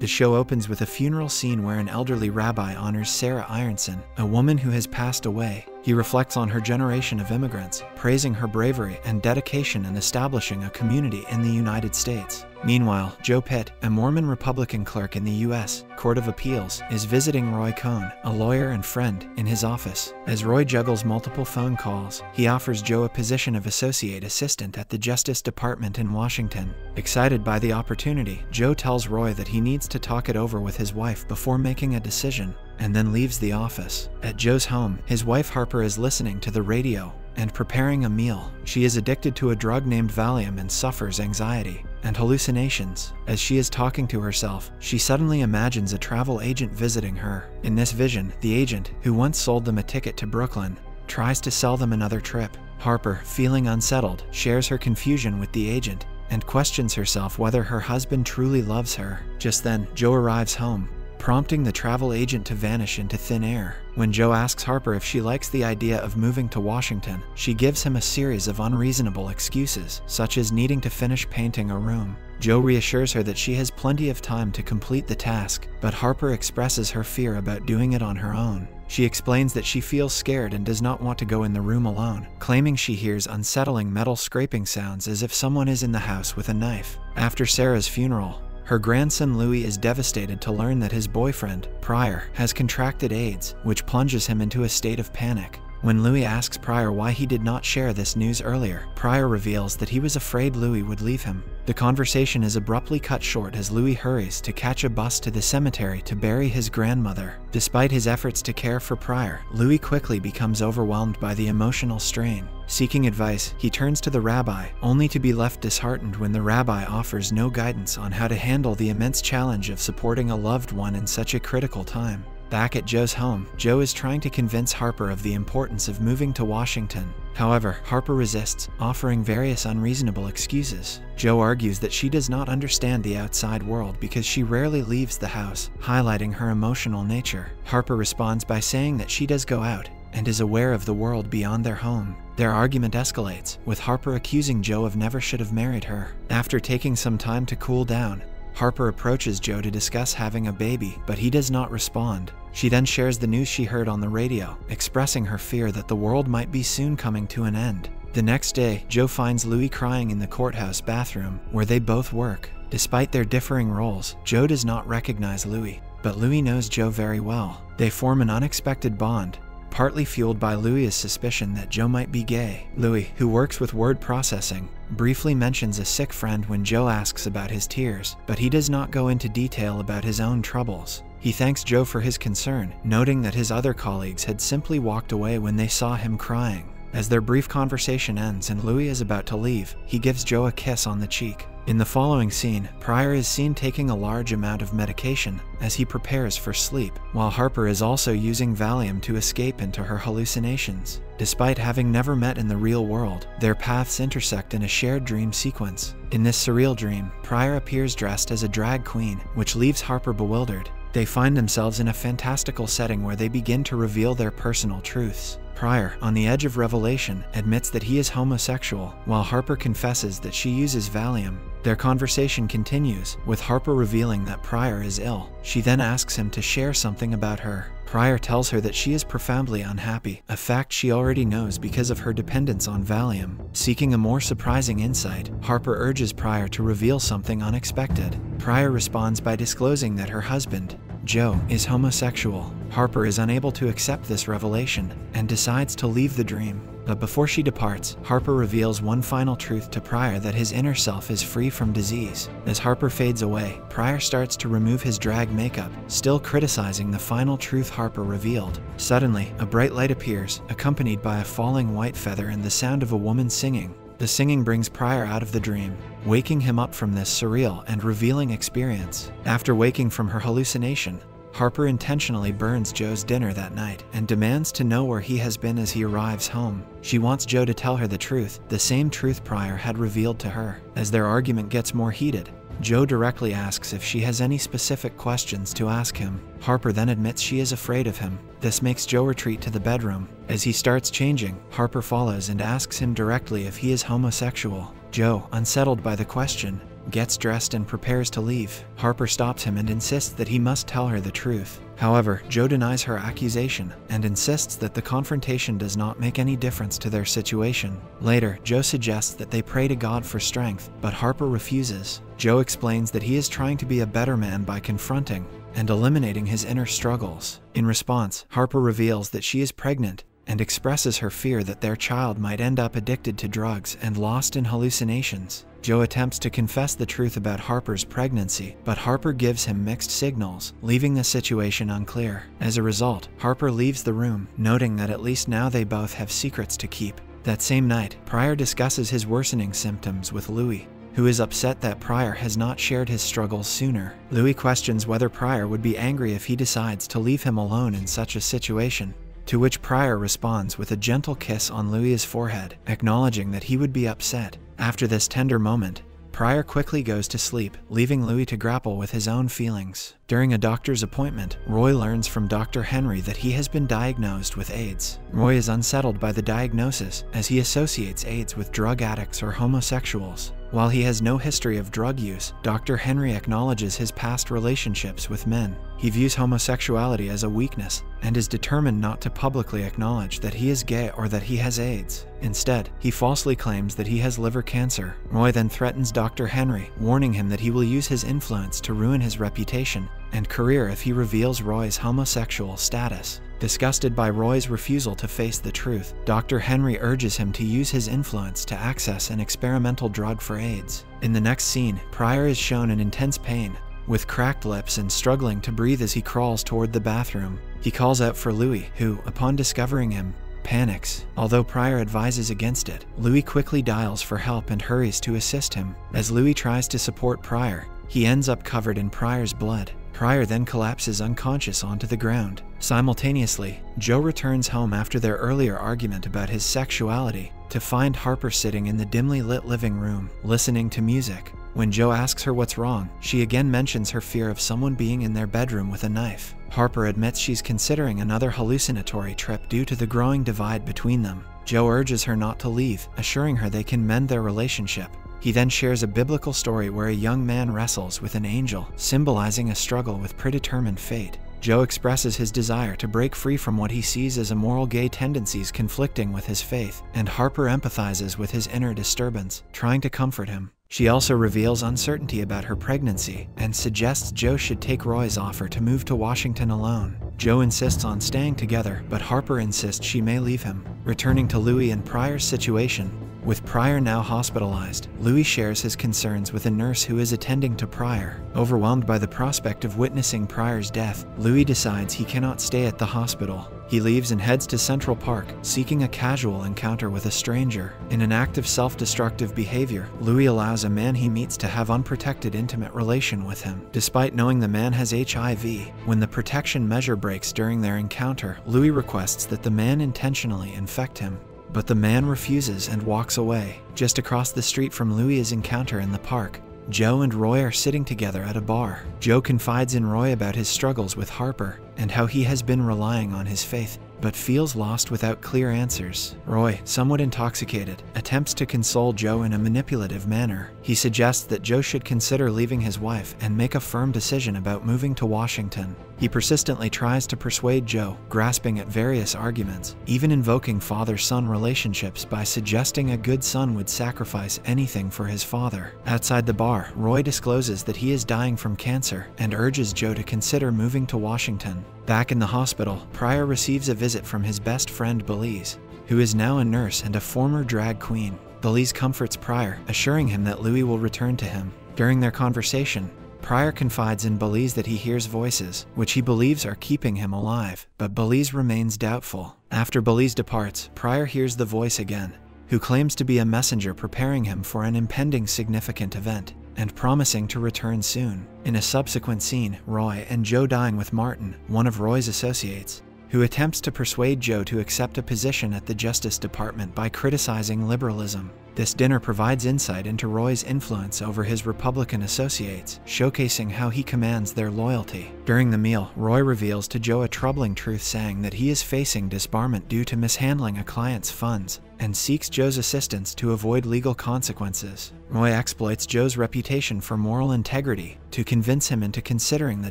The show opens with a funeral scene where an elderly rabbi honors Sarah Ironson, a woman who has passed away. He reflects on her generation of immigrants, praising her bravery and dedication in establishing a community in the United States. Meanwhile, Joe Pitt, a Mormon Republican clerk in the U.S. Court of Appeals, is visiting Roy Cohn, a lawyer and friend, in his office. As Roy juggles multiple phone calls, he offers Joe a position of associate assistant at the Justice Department in Washington. Excited by the opportunity, Joe tells Roy that he needs to talk it over with his wife before making a decision, and then leaves the office. At Joe's home, his wife Harper is listening to the radio and preparing a meal. She is addicted to a drug named Valium and suffers anxiety and hallucinations. As she is talking to herself, she suddenly imagines a travel agent visiting her. In this vision, the agent, who once sold them a ticket to Brooklyn, tries to sell them another trip. Harper, feeling unsettled, shares her confusion with the agent and questions herself whether her husband truly loves her. Just then, Joe arrives home, prompting the travel agent to vanish into thin air. When Joe asks Harper if she likes the idea of moving to Washington, she gives him a series of unreasonable excuses, such as needing to finish painting a room. Joe reassures her that she has plenty of time to complete the task, but Harper expresses her fear about doing it on her own. She explains that she feels scared and does not want to go in the room alone, claiming she hears unsettling metal scraping sounds as if someone is in the house with a knife. After Sarah's funeral, her grandson Louis is devastated to learn that his boyfriend, Pryor, has contracted AIDS, which plunges him into a state of panic. When Louis asks Pryor why he did not share this news earlier, Pryor reveals that he was afraid Louis would leave him. The conversation is abruptly cut short as Louis hurries to catch a bus to the cemetery to bury his grandmother. Despite his efforts to care for Pryor, Louis quickly becomes overwhelmed by the emotional strain. Seeking advice, he turns to the rabbi, only to be left disheartened when the rabbi offers no guidance on how to handle the immense challenge of supporting a loved one in such a critical time. Back at Joe's home, Joe is trying to convince Harper of the importance of moving to Washington. However, Harper resists, offering various unreasonable excuses. Joe argues that she does not understand the outside world because she rarely leaves the house, highlighting her emotional nature. Harper responds by saying that she does go out and is aware of the world beyond their home. Their argument escalates, with Harper accusing Joe of never should have married her. After taking some time to cool down, Harper approaches Joe to discuss having a baby, but he does not respond. She then shares the news she heard on the radio, expressing her fear that the world might be soon coming to an end. The next day, Joe finds Louis crying in the courthouse bathroom, where they both work. Despite their differing roles, Joe does not recognize Louis, but Louis knows Joe very well. They form an unexpected bond, partly fueled by Louis' suspicion that Joe might be gay. Louis, who works with word processing, briefly mentions a sick friend when Joe asks about his tears, but he does not go into detail about his own troubles. He thanks Joe for his concern, noting that his other colleagues had simply walked away when they saw him crying. As their brief conversation ends and Louis is about to leave, he gives Joe a kiss on the cheek. In the following scene, Pryor is seen taking a large amount of medication as he prepares for sleep, while Harper is also using Valium to escape into her hallucinations. Despite having never met in the real world, their paths intersect in a shared dream sequence. In this surreal dream, Pryor appears dressed as a drag queen, which leaves Harper bewildered. They find themselves in a fantastical setting where they begin to reveal their personal truths. Pryor, on the edge of revelation, admits that he is homosexual, while Harper confesses that she uses Valium. Their conversation continues, with Harper revealing that Pryor is ill. She then asks him to share something about her. Pryor tells her that she is profoundly unhappy, a fact she already knows because of her dependence on Valium. Seeking a more surprising insight, Harper urges Pryor to reveal something unexpected. Pryor responds by disclosing that her husband, Joe, is homosexual. Harper is unable to accept this revelation and decides to leave the dream. But before she departs, Harper reveals one final truth to Pryor, that his inner self is free from disease. As Harper fades away, Pryor starts to remove his drag makeup, still criticizing the final truth Harper revealed. Suddenly, a bright light appears, accompanied by a falling white feather and the sound of a woman singing. The singing brings Pryor out of the dream, waking him up from this surreal and revealing experience. After waking from her hallucination, Harper intentionally burns Joe's dinner that night and demands to know where he has been as he arrives home. She wants Joe to tell her the truth, the same truth Pryor had revealed to her. As their argument gets more heated, Joe directly asks if she has any specific questions to ask him. Harper then admits she is afraid of him. This makes Joe retreat to the bedroom. As he starts changing, Harper follows and asks him directly if he is homosexual. Joe, unsettled by the question, gets dressed and prepares to leave. Harper stops him and insists that he must tell her the truth. However, Joe denies her accusation and insists that the confrontation does not make any difference to their situation. Later, Joe suggests that they pray to God for strength, but Harper refuses. Joe explains that he is trying to be a better man by confronting and eliminating his inner struggles. In response, Harper reveals that she is pregnant and expresses her fear that their child might end up addicted to drugs and lost in hallucinations. Joe attempts to confess the truth about Harper's pregnancy, but Harper gives him mixed signals, leaving the situation unclear. As a result, Harper leaves the room, noting that at least now they both have secrets to keep. That same night, Pryor discusses his worsening symptoms with Louis, who is upset that Pryor has not shared his struggles sooner. Louis questions whether Pryor would be angry if he decides to leave him alone in such a situation, to which Pryor responds with a gentle kiss on Louis's forehead, acknowledging that he would be upset. After this tender moment, Pryor quickly goes to sleep, leaving Louis to grapple with his own feelings. During a doctor's appointment, Roy learns from Dr. Henry that he has been diagnosed with AIDS. Roy is unsettled by the diagnosis, as he associates AIDS with drug addicts or homosexuals. While he has no history of drug use, Dr. Henry acknowledges his past relationships with men. He views homosexuality as a weakness and is determined not to publicly acknowledge that he is gay or that he has AIDS. Instead, he falsely claims that he has liver cancer. Roy then threatens Dr. Henry, warning him that he will use his influence to ruin his reputation and career if he reveals Roy's homosexual status. Disgusted by Roy's refusal to face the truth, Dr. Henry urges him to use his influence to access an experimental drug for AIDS. In the next scene, Pryor is shown in intense pain, with cracked lips and struggling to breathe as he crawls toward the bathroom. He calls out for Louis, who, upon discovering him, panics. Although Pryor advises against it, Louis quickly dials for help and hurries to assist him. As Louis tries to support Pryor, he ends up covered in Pryor's blood. Pryor then collapses unconscious onto the ground. Simultaneously, Joe returns home after their earlier argument about his sexuality to find Harper sitting in the dimly lit living room, listening to music. When Joe asks her what's wrong, she again mentions her fear of someone being in their bedroom with a knife. Harper admits she's considering another hallucinatory trip due to the growing divide between them. Joe urges her not to leave, assuring her they can mend their relationship. He then shares a biblical story where a young man wrestles with an angel, symbolizing a struggle with predetermined fate. Joe expresses his desire to break free from what he sees as immoral gay tendencies conflicting with his faith, and Harper empathizes with his inner disturbance, trying to comfort him. She also reveals uncertainty about her pregnancy and suggests Joe should take Roy's offer to move to Washington alone. Joe insists on staying together, but Harper insists she may leave him. Returning to Louis and Pryor's situation, with Pryor now hospitalized, Louis shares his concerns with a nurse who is attending to Pryor. Overwhelmed by the prospect of witnessing Pryor's death, Louis decides he cannot stay at the hospital. He leaves and heads to Central Park, seeking a casual encounter with a stranger. In an act of self-destructive behavior, Louis allows a man he meets to have unprotected intimate relation with him. Despite knowing the man has HIV, when the protection measure breaks during their encounter, Louis requests that the man intentionally infect him. But the man refuses and walks away. Just across the street from Louis's encounter in the park, Joe and Roy are sitting together at a bar. Joe confides in Roy about his struggles with Harper and how he has been relying on his faith, but feels lost without clear answers. Roy, somewhat intoxicated, attempts to console Joe in a manipulative manner. He suggests that Joe should consider leaving his wife and make a firm decision about moving to Washington. He persistently tries to persuade Joe, grasping at various arguments, even invoking father-son relationships by suggesting a good son would sacrifice anything for his father. Outside the bar, Roy discloses that he is dying from cancer and urges Joe to consider moving to Washington. Back in the hospital, Pryor receives a visit from his best friend Belize, who is now a nurse and a former drag queen. Belize comforts Pryor, assuring him that Louis will return to him. During their conversation, Pryor confides in Belize that he hears voices, which he believes are keeping him alive, but Belize remains doubtful. After Belize departs, Pryor hears the voice again, who claims to be a messenger preparing him for an impending significant event, and promising to return soon. In a subsequent scene, Roy and Joe dine with Martin, one of Roy's associates, who attempts to persuade Joe to accept a position at the Justice Department by criticizing liberalism. This dinner provides insight into Roy's influence over his Republican associates, showcasing how he commands their loyalty. During the meal, Roy reveals to Joe a troubling truth, saying that he is facing disbarment due to mishandling a client's funds, and seeks Joe's assistance to avoid legal consequences. Roy exploits Joe's reputation for moral integrity to convince him into considering the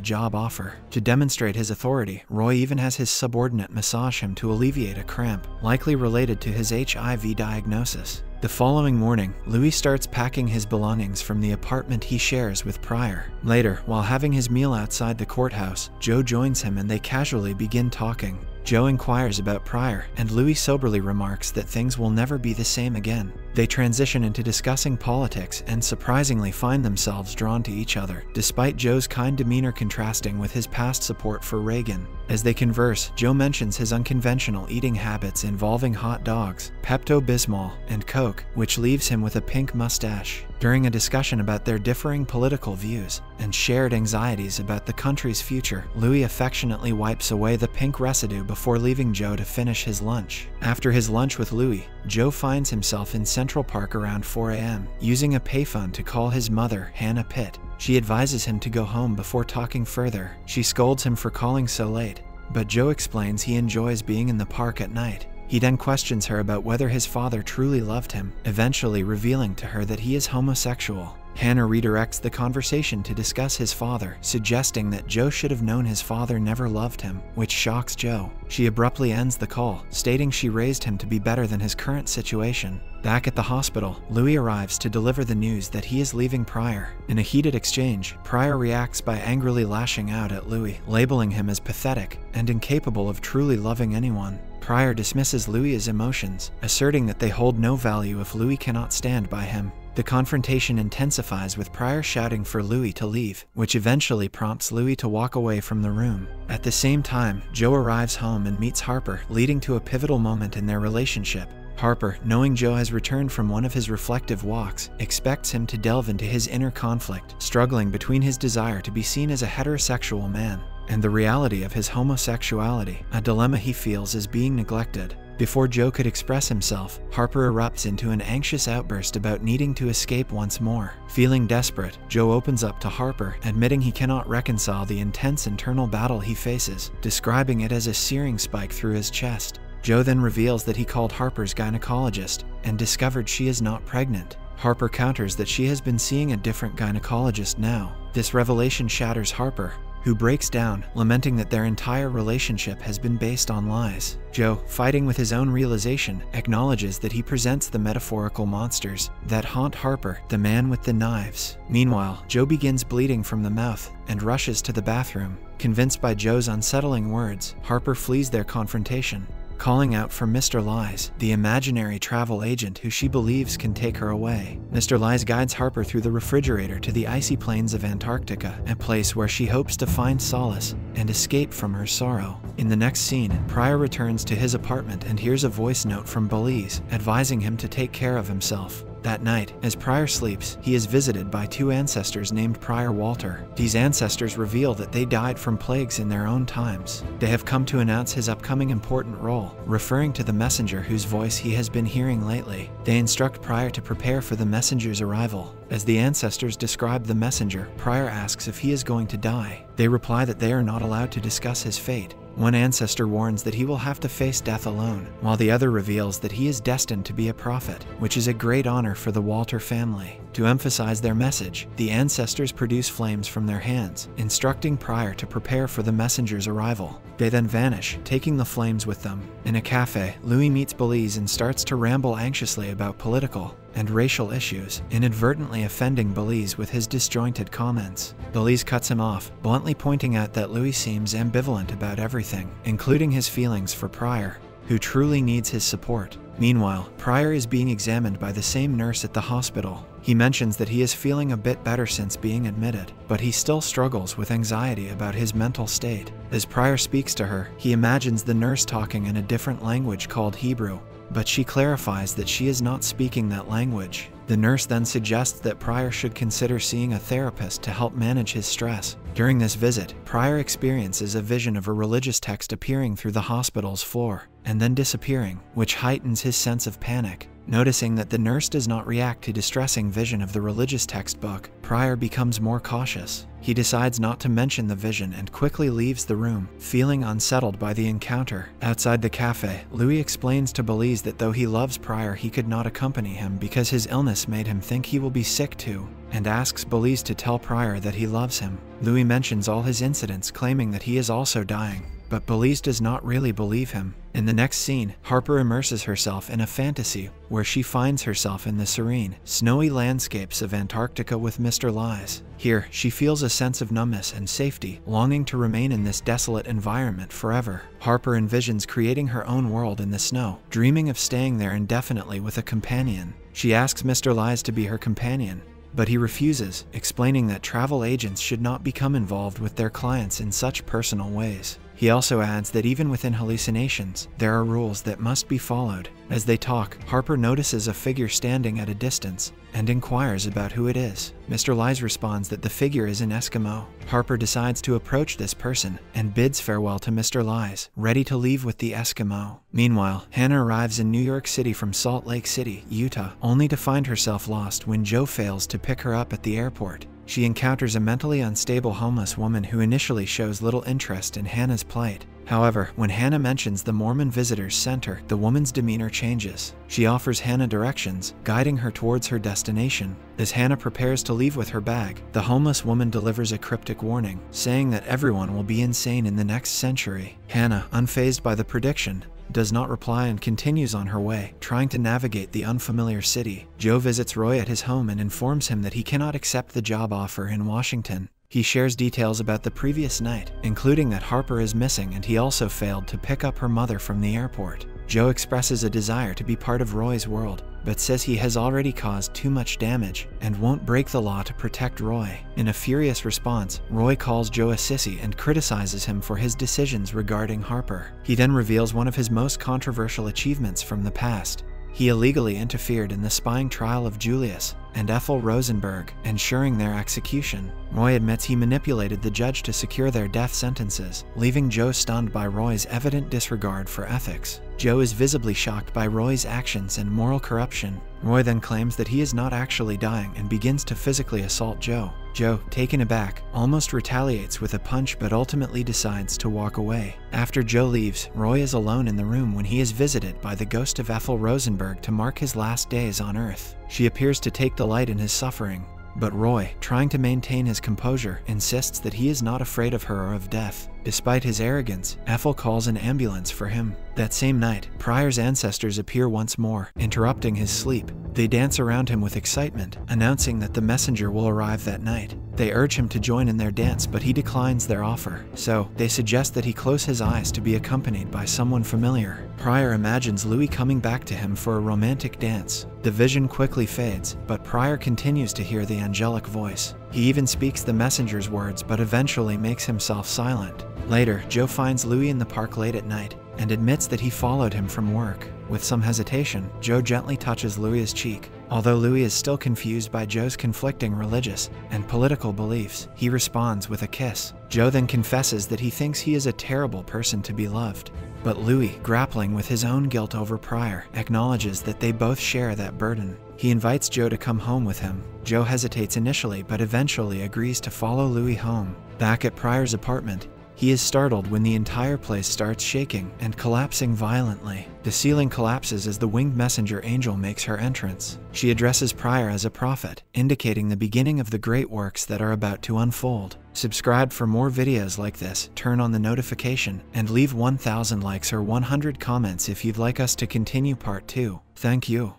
job offer. To demonstrate his authority, Roy even has his subordinate massage him to alleviate a cramp, likely related to his HIV diagnosis. The following morning, Louis starts packing his belongings from the apartment he shares with Pryor. Later, while having his meal outside the courthouse, Joe joins him and they casually begin talking. Joe inquires about Pryor, and Louis soberly remarks that things will never be the same again. They transition into discussing politics and surprisingly find themselves drawn to each other, despite Joe's kind demeanor contrasting with his past support for Reagan. As they converse, Joe mentions his unconventional eating habits involving hot dogs, Pepto-Bismol, and Coke, which leaves him with a pink mustache. During a discussion about their differing political views and shared anxieties about the country's future, Louis affectionately wipes away the pink residue before leaving Joe to finish his lunch. After his lunch with Louis, Joe finds himself in Central Park around 4 a.m., using a payphone to call his mother, Hannah Pitt. She advises him to go home before talking further. She scolds him for calling so late, but Joe explains he enjoys being in the park at night. He then questions her about whether his father truly loved him, eventually revealing to her that he is homosexual. Hannah redirects the conversation to discuss his father, suggesting that Joe should have known his father never loved him, which shocks Joe. She abruptly ends the call, stating she raised him to be better than his current situation. Back at the hospital, Louis arrives to deliver the news that he is leaving Pryor. In a heated exchange, Pryor reacts by angrily lashing out at Louis, labeling him as pathetic and incapable of truly loving anyone. Pryor dismisses Louis's emotions, asserting that they hold no value if Louis cannot stand by him. The confrontation intensifies with Pryor shouting for Louis to leave, which eventually prompts Louis to walk away from the room. At the same time, Joe arrives home and meets Harper, leading to a pivotal moment in their relationship. Harper, knowing Joe has returned from one of his reflective walks, expects him to delve into his inner conflict, struggling between his desire to be seen as a heterosexual man and the reality of his homosexuality, a dilemma he feels is being neglected. Before Joe could express himself, Harper erupts into an anxious outburst about needing to escape once more. Feeling desperate, Joe opens up to Harper, admitting he cannot reconcile the intense internal battle he faces, describing it as a searing spike through his chest. Joe then reveals that he called Harper's gynecologist and discovered she is not pregnant. Harper counters that she has been seeing a different gynecologist now. This revelation shatters Harper, who breaks down, lamenting that their entire relationship has been based on lies. Joe, fighting with his own realization, acknowledges that he presents the metaphorical monsters that haunt Harper, the man with the knives. Meanwhile, Joe begins bleeding from the mouth and rushes to the bathroom. Convinced by Joe's unsettling words, Harper flees their confrontation, calling out for Mr. Lies, the imaginary travel agent who she believes can take her away. Mr. Lies guides Harper through the refrigerator to the icy plains of Antarctica, a place where she hopes to find solace and escape from her sorrow. In the next scene, Pryor returns to his apartment and hears a voice note from Belize, advising him to take care of himself. That night, as Pryor sleeps, he is visited by two ancestors named Pryor Walter. These ancestors reveal that they died from plagues in their own times. They have come to announce his upcoming important role, referring to the messenger whose voice he has been hearing lately. They instruct Pryor to prepare for the messenger's arrival. As the ancestors describe the messenger, Pryor asks if he is going to die. They reply that they are not allowed to discuss his fate. One ancestor warns that he will have to face death alone, while the other reveals that he is destined to be a prophet, which is a great honor for the Walter family. To emphasize their message, the ancestors produce flames from their hands, instructing Pryor to prepare for the messenger's arrival. They then vanish, taking the flames with them. In a cafe, Louis meets Belize and starts to ramble anxiously about political and racial issues, inadvertently offending Belize with his disjointed comments. Belize cuts him off, bluntly pointing out that Louis seems ambivalent about everything, including his feelings for Pryor, who truly needs his support. Meanwhile, Pryor is being examined by the same nurse at the hospital. He mentions that he is feeling a bit better since being admitted, but he still struggles with anxiety about his mental state. As Pryor speaks to her, he imagines the nurse talking in a different language called Hebrew, but she clarifies that she is not speaking that language. The nurse then suggests that Pryor should consider seeing a therapist to help manage his stress. During this visit, Pryor experiences a vision of a religious text appearing through the hospital's floor and then disappearing, which heightens his sense of panic. Noticing that the nurse does not react to distressing vision of the religious textbook, Pryor becomes more cautious. He decides not to mention the vision and quickly leaves the room, feeling unsettled by the encounter. Outside the cafe, Louis explains to Belize that though he loves Pryor, he could not accompany him because his illness made him think he will be sick too, and asks Belize to tell Pryor that he loves him. Louis mentions all his incidents, claiming that he is also dying, but Belize does not really believe him. In the next scene, Harper immerses herself in a fantasy where she finds herself in the serene, snowy landscapes of Antarctica with Mr. Lies. Here, she feels a sense of numbness and safety, longing to remain in this desolate environment forever. Harper envisions creating her own world in the snow, dreaming of staying there indefinitely with a companion. She asks Mr. Lies to be her companion, but he refuses, explaining that travel agents should not become involved with their clients in such personal ways. He also adds that even within hallucinations, there are rules that must be followed. As they talk, Harper notices a figure standing at a distance and inquires about who it is. Mr. Lies responds that the figure is an Eskimo. Harper decides to approach this person and bids farewell to Mr. Lies, ready to leave with the Eskimo. Meanwhile, Hannah arrives in New York City from Salt Lake City, Utah, only to find herself lost when Joe fails to pick her up at the airport. She encounters a mentally unstable homeless woman who initially shows little interest in Hannah's plight. However, when Hannah mentions the Mormon Visitors Center, the woman's demeanor changes. She offers Hannah directions, guiding her towards her destination. As Hannah prepares to leave with her bag, the homeless woman delivers a cryptic warning, saying that everyone will be insane in the next century. Hannah, unfazed by the prediction, does not reply and continues on her way, trying to navigate the unfamiliar city. Joe visits Roy at his home and informs him that he cannot accept the job offer in Washington. He shares details about the previous night, including that Harper is missing and he also failed to pick up her mother from the airport. Joe expresses a desire to be part of Roy's world, but says he has already caused too much damage and won't break the law to protect Roy. In a furious response, Roy calls Joe a sissy and criticizes him for his decisions regarding Harper. He then reveals one of his most controversial achievements from the past. He illegally interfered in the spying trial of Julius and Ethel Rosenberg, ensuring their execution. Roy admits he manipulated the judge to secure their death sentences, leaving Joe stunned by Roy's evident disregard for ethics. Joe is visibly shocked by Roy's actions and moral corruption. Roy then claims that he is not actually dying and begins to physically assault Joe. Joe, taken aback, almost retaliates with a punch but ultimately decides to walk away. After Joe leaves, Roy is alone in the room when he is visited by the ghost of Ethel Rosenberg to mark his last days on Earth. She appears to take delight in his suffering, but Roy, trying to maintain his composure, insists that he is not afraid of her or of death. Despite his arrogance, Ethel calls an ambulance for him. That same night, Pryor's ancestors appear once more, interrupting his sleep. They dance around him with excitement, announcing that the messenger will arrive that night. They urge him to join in their dance, but he declines their offer. So, they suggest that he close his eyes to be accompanied by someone familiar. Pryor imagines Louis coming back to him for a romantic dance. The vision quickly fades, but Pryor continues to hear the angelic voice. He even speaks the messenger's words, but eventually makes himself silent. Later, Joe finds Louis in the park late at night and admits that he followed him from work. With some hesitation, Joe gently touches Louis's cheek. Although Louis is still confused by Joe's conflicting religious and political beliefs, he responds with a kiss. Joe then confesses that he thinks he is a terrible person to be loved. But Louis, grappling with his own guilt over Pryor, acknowledges that they both share that burden. He invites Joe to come home with him. Joe hesitates initially but eventually agrees to follow Louis home. Back at Pryor's apartment, he is startled when the entire place starts shaking and collapsing violently. The ceiling collapses as the winged messenger angel makes her entrance. She addresses Pryor as a prophet, indicating the beginning of the great works that are about to unfold. Subscribe for more videos like this, turn on the notification, and leave 1,000 likes or 100 comments if you'd like us to continue part 2. Thank you.